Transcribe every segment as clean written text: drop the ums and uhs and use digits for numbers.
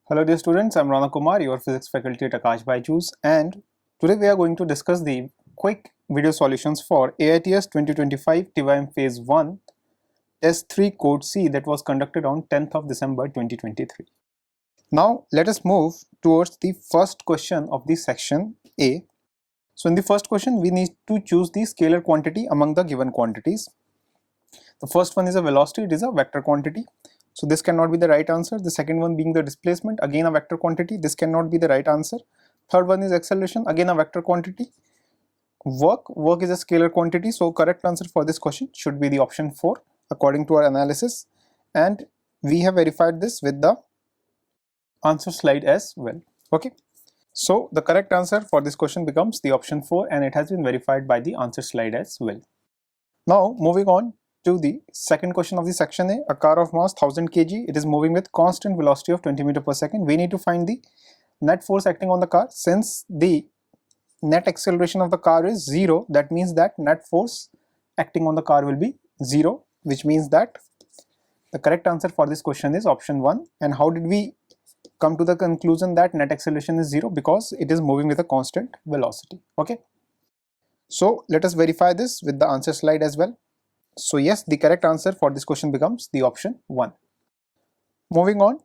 Hello dear students, I'm Rana Kumar, your physics faculty at Aakash BYJU'S, and today we are going to discuss the quick video solutions for Aiats 2025 TYM Phase 1 Test 3 Code C that was conducted on 10th of December 2023. Now let us move towards the first question of the section A. So in the first question we need to choose the scalar quantity among the given quantities. The first one is a velocity, it is a vector quantity. So this cannot be the right answer. The second one being the displacement, again a vector quantity, this cannot be the right answer. Third one is acceleration, again a vector quantity. Work is a scalar quantity, so correct answer for this question should be the option 4 according to our analysis, and we have verified this with the answer slide as well. Okay, so the correct answer for this question becomes the option 4 and it has been verified by the answer slide as well. Now moving on to the second question of the section A, a car of mass 1000 kg, it is moving with constant velocity of 20 meter per second. We need to find the net force acting on the car. Since the net acceleration of the car is 0, that means that net force acting on the car will be 0, which means that the correct answer for this question is option 1. And how did we come to the conclusion that net acceleration is 0? Because it is moving with a constant velocity. Okay, so let us verify this with the answer slide as well. So yes, the correct answer for this question becomes the option 1. Moving on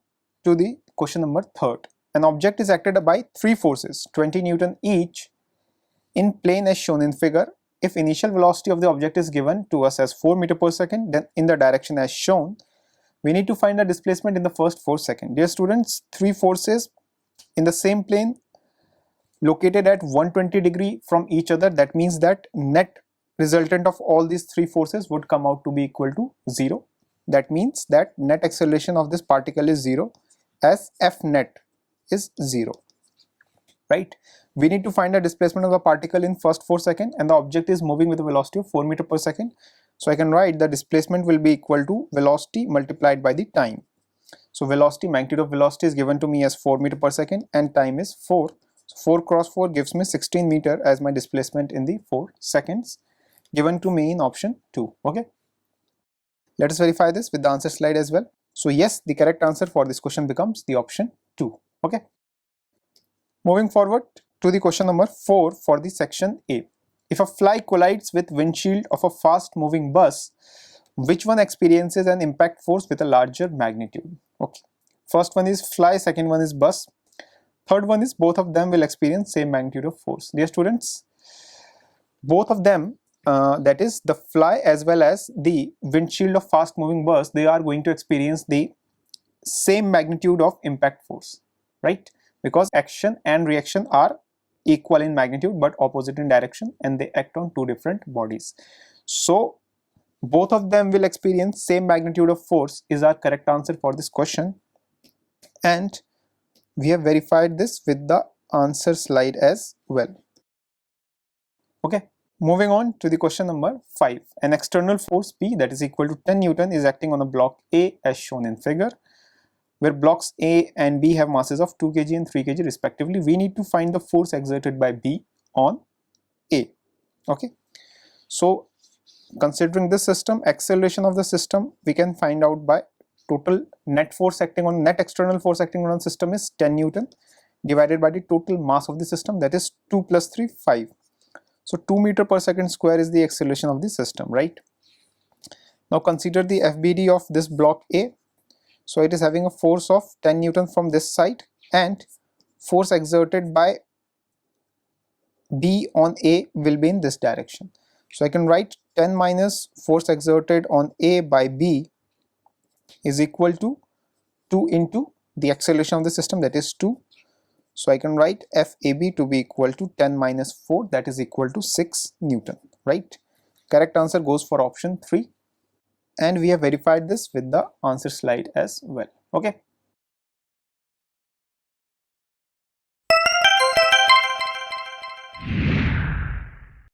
to the question number 3. An object is acted by 3 forces, 20 Newton each, in plane as shown in figure. If initial velocity of the object is given to us as 4 meter per second, then in the direction as shown, we need to find the displacement in the first 4 seconds. Dear students, 3 forces in the same plane located at 120 degree from each other, that means that net resultant of all these 3 forces would come out to be equal to 0. That means that net acceleration of this particle is 0 as F net is 0, right? We need to find the displacement of the particle in first 4 seconds and the object is moving with a velocity of 4 meter per second. So I can write the displacement will be equal to velocity multiplied by the time. So velocity, magnitude of velocity is given to me as 4 meter per second and time is 4. So 4 cross 4 gives me 16 meter as my displacement in the 4 seconds. Given to me in option 2. Okay, let us verify this with the answer slide as well. So yes, the correct answer for this question becomes the option 2. Okay, moving forward to the question number 4 for the section A. If a fly collides with windshield of a fast moving bus, which one experiences an impact force with a larger magnitude? Okay, first one is fly, second one is bus, third one is both of them will experience same magnitude of force. Dear students, both of them, that is the fly as well as the windshield of fast moving bus, they are going to experience the same magnitude of impact force, right? Because action and reaction are equal in magnitude but opposite in direction and they act on 2 different bodies. So both of them will experience same magnitude of force is our correct answer for this question, and we have verified this with the answer slide as well. Okay, moving on to the question number 5. An external force P that is equal to 10 Newton is acting on a block A as shown in figure, where blocks A and B have masses of 2 kg and 3 kg respectively. We need to find the force exerted by B on A. Okay, so considering this system, acceleration of the system we can find out by total net force acting on, net external force acting on the system is 10 Newton divided by the total mass of the system, that is 2 plus 3, 5. So 2 meter per second square is the acceleration of the system, right? Now consider the FBD of this block A. So it is having a force of 10 Newton from this side and force exerted by B on A will be in this direction. So I can write 10 minus force exerted on A by B is equal to 2 into the acceleration of the system, that is 2. So I can write FAB to be equal to 10 minus 4, that is equal to 6 Newton, right? Correct answer goes for option 3 and we have verified this with the answer slide as well. Okay,